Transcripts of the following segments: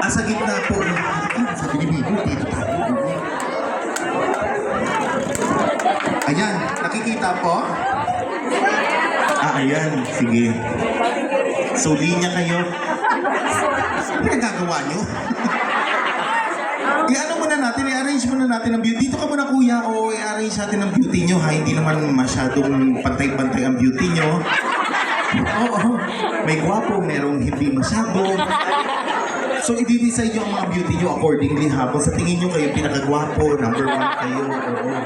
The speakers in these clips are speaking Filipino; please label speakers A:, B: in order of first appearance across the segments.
A: Sa gitna po. Sabi ni Bibo, dito tayo. Ayan, nakikita po? Ayan, sige. So, linya kayo. Ano nagagawa nyo? I-ano muna natin, i-arrange muna natin ang beauty. Dito ka muna kuya, o i-arrange natin ang beauty nyo ha. Hindi naman masyadong pantay-pantay ang beauty nyo. Oo, may gwapo, merong hindi masyado. So, i-decide nyo ang mga beauty nyo accordingly ha. Kung sa tingin nyo kayo pinakagwapo, number 1 kayo. Oo.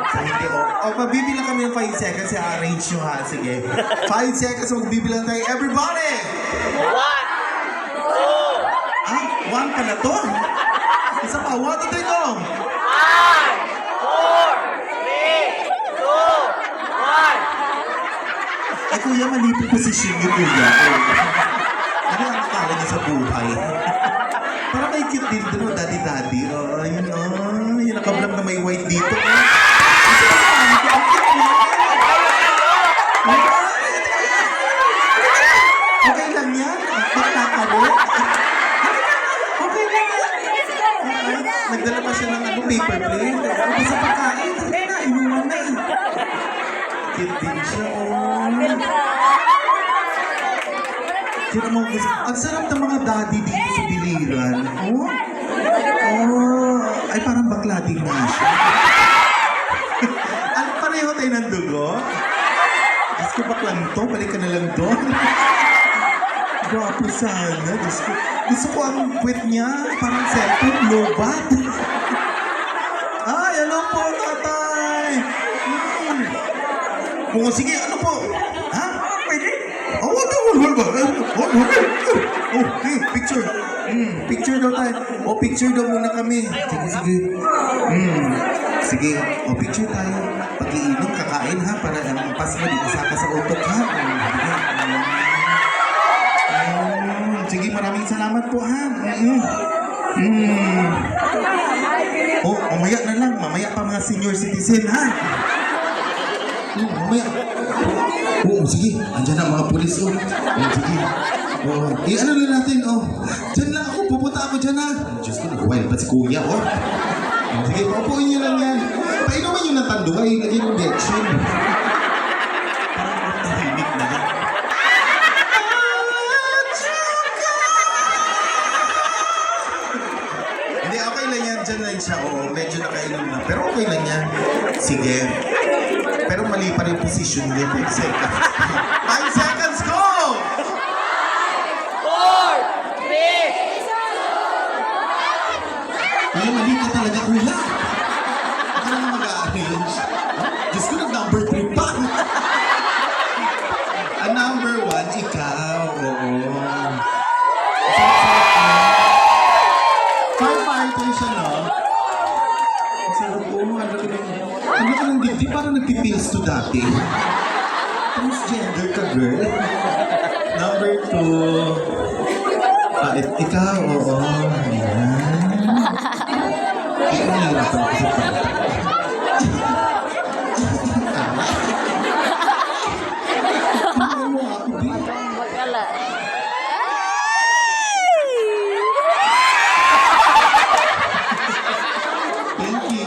A: Sa hindi, mabibilang kami ng 5 seconds, i-arrange nyo ha. Sige. 5 seconds, magbibilang tayo. Everybody! 1, 2, 1 pala to? Isa pa, 1, 2, 3, go!
B: 5, 4, 3, 2, 1.
A: Ay kuya, mali po posisyon niyo kuya. Ano ang akala niya sa buhay? Parang may cute din doon, daddy-daddy. Yun, yung nakablog na may white dito. Kasi kasama ko, ang cute niya. Okay lang yan? Bakla ka mo? Okay lang yan. Nagdala pa siya ng paper plate. Okay sa pagkain. Inuman na eh. Cute din siya, Sino mo gusto? Ang sarap ng mga daddy dito sa biliran. Ay parang bakla din nga siya. Ano, pareho tayo ng dugo? Diyos ko, baklang to. Balik ka na lang doon. Gwapo sana. Gusto ko ang puwet niya. Parang cellphone, lobat. Ay, hello po, tatay. Kung sige, ano po? Ha? Pwede? Okay, picture. Picture daw tayo. Picture daw muna kami. Sige. Sige, picture tayo. Pag-iinom, kakain ha, para ang pas mo, di kasaka sa utok ha. Sige, maraming salamat po ha. Mamaya na lang. Mamaya pa mga senior citizen ha. Mamaya. Sige. Andyan na mga pulis. Sige. Ano lang natin, Diyan lang ako. Pupunta ako dyan, ha. Diyos ko, nag-wild pa si kuya, Sige, paupuin niyo lang yan. Painuman niyo ng tanduay. Lagyan yung injection. Parang tahimik na yan. Hindi, okay lang yan. Diyan lang siya. Medyo nakainom na. Pero okay lang yan. Sige. Pero mali pa rin position niya. 5 seconds. 5 seconds, go!
B: 4, 3.
A: Ay, mali ka talaga, kuya. Ako naman mag-a-arrange. Diyos ko, nag-number 3 pa. Ang number 1, ikaw. Firefighter siya, no? Ang sarap po, ang laki ng dibdib, parang nagpipils to dati. Transgender ka, girl. Number 2. Ikaw, Ayan. Ikaw nahirapan ako sa pala.
C: Bakala.
A: Thank you.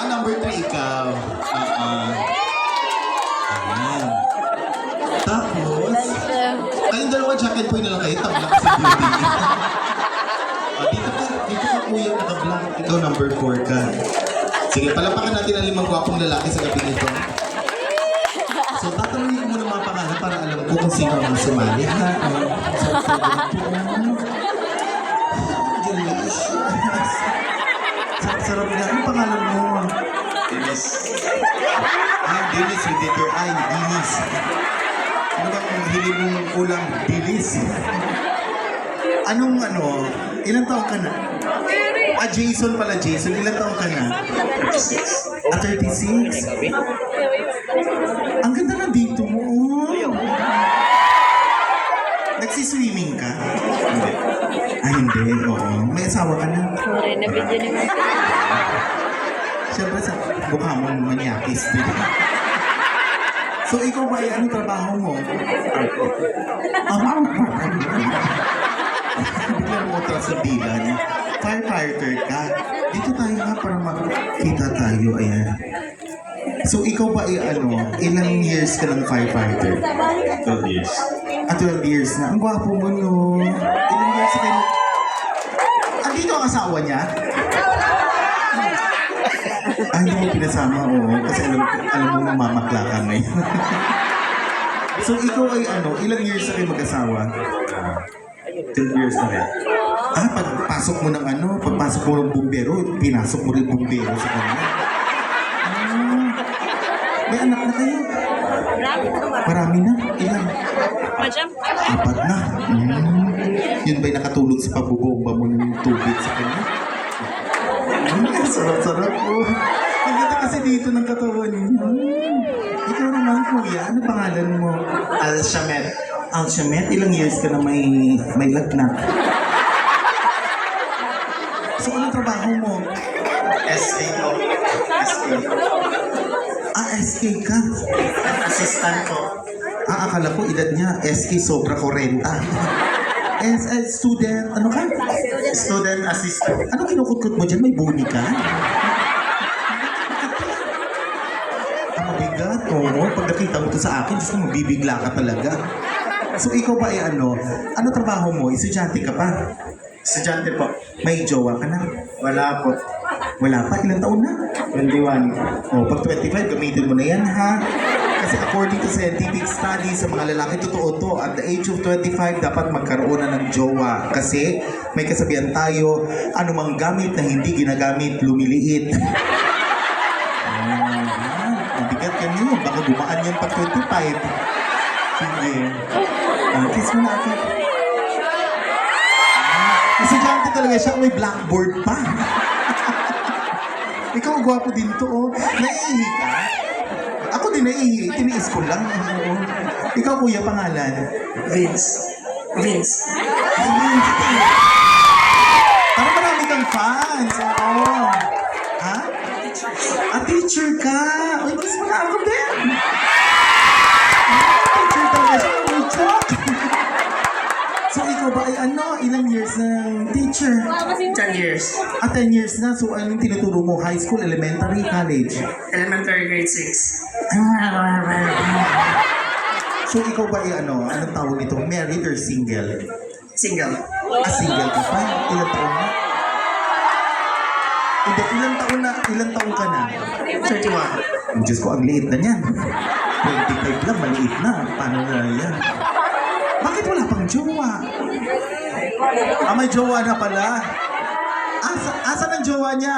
A: Number 3, ikaw. Ayan. Tapos, kayong dalawa jacket po na lang kayo. Tama lang sa beauty. Dito ka kuya, naka-black. Ikaw number 4 ka. Sige, palapakan natin ang 5 gwapong lalaki sa gabi nito. So, tatanungin ko muna mga pangalan para alam ko kung sino ang sumali. Ha? Delicious. Sarap na. Anong pangalan mo? Dennis. Dennis with letter I. Dennis. Ano bang hiling mong ulam? Dennis. Ilang taon ka na? Jason pala, Jason. Ilang taon ka na? 36. Ang ganda na dito mo. Nagsiswimming ka? Hindi. Oo. May asawa ka na?
C: Sorry, nabidyo naman.
A: Siyempre sa mukha mo manyakis din. So ikaw ba, anong trabaho mo? firefighter ka. Dito tayo nga para makita tayo. Ayan. So, ikaw ba ilang years ka ng firefighter?
D: 12 years.
A: 12 years na. Ang gwapo mo, no? Ilang years ka kayo? Andito ang asawa niya? Hindi mo pinasama, oo. Kasi alam mo mamamakla ka ngayon. So, ikaw ay ilang years na kayo mag-asawa?
D: 12 years na rin.
A: Pagpasok mo ng bumbero, pinasok mo rin bumbero sa kanya. May anak na kayo? Marami na? Ilan?
C: Madam?
A: 4 na. Yun ba'y nakatulong sa pabubomba mo ng tubig sa kanya? Sarap-sarap po. Ang ganda kasi dito ng katawan niyo. Ikaw naman, kuya. Ano pangalan mo?
D: Al-Shamet.
A: Alshamet, ilang years ka na may lagnat? So, anong trabaho mo?
D: SK ko. SK.
A: SK ka?
D: Assistant ko.
A: Akala ko edad niya, SK sobra 40. Student, ano ka?
D: Student assistant.
A: Ano kinukutkot mo dyan? May buni ka? Ang mabigat. Oo, pag nakita mo to sa akin, Diyos ko, mabibigla ka talaga. So, ikaw ba ano trabaho mo? Estudyante ka pa?
D: Estudyante po.
A: May jowa ka na?
D: Wala po.
A: Wala pa? Ilang taon na?
D: 21.
A: Pag 25, gamitin mo na yan, ha? Kasi according to scientific studies, sa mga lalaki, totoo to. At the age of 25, dapat magkaroon na ng jowa. Kasi may kasabihan tayo, anumang gamit na hindi ginagamit, lumiliit. Ang bigat yan yun. Baka gumaan yan pag 25. Sige. Kiss mo na ako. Estudyante talaga siya, may blackboard pa. Ikaw, gwapo din to, oh. Naiihi ka? Ako din naiihi. Tiniis ko lang. Oo. Ikaw, kuya, pangalan?
D: Vince.
A: Parang marami kang fans. Oo. Ha? Teacher ka. Uy, kiss mo na ako din. Teacher talaga siya. Uy, joke. So, ikaw ba ay ilang years ng teacher?
D: 10 years.
A: 10 years na. So, anong tinuturo mo? High school, elementary, college?
D: Elementary grade 6.
A: So, ikaw ba ay anong tawag nito? Married or single?
D: Single.
A: Single ka pa? Ilang taon na? Hindi, ilang taon ka na?
D: 31.
A: Diyos ko, ang liit na niyan. 25 lang, maliit na. Paano na yan? Bakit wala pang jowa? May jowa na pala. Asan ang jowa niya?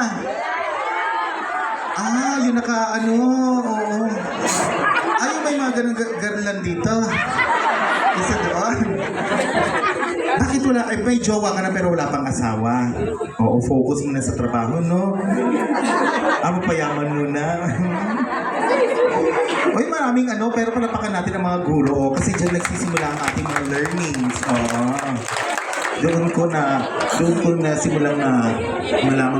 A: Yung oo. Yung may mga ganun garland dito. Isa doon. Bakit wala? May jowa ka na pero wala pang asawa. Oo, focus muna sa trabaho, no? Mapayaman muna. Uy, maraming pero palapakan natin ang mga guro. Kasi dyan nagsisimula ang ating mga learnings. Doon ko na simulang na malaman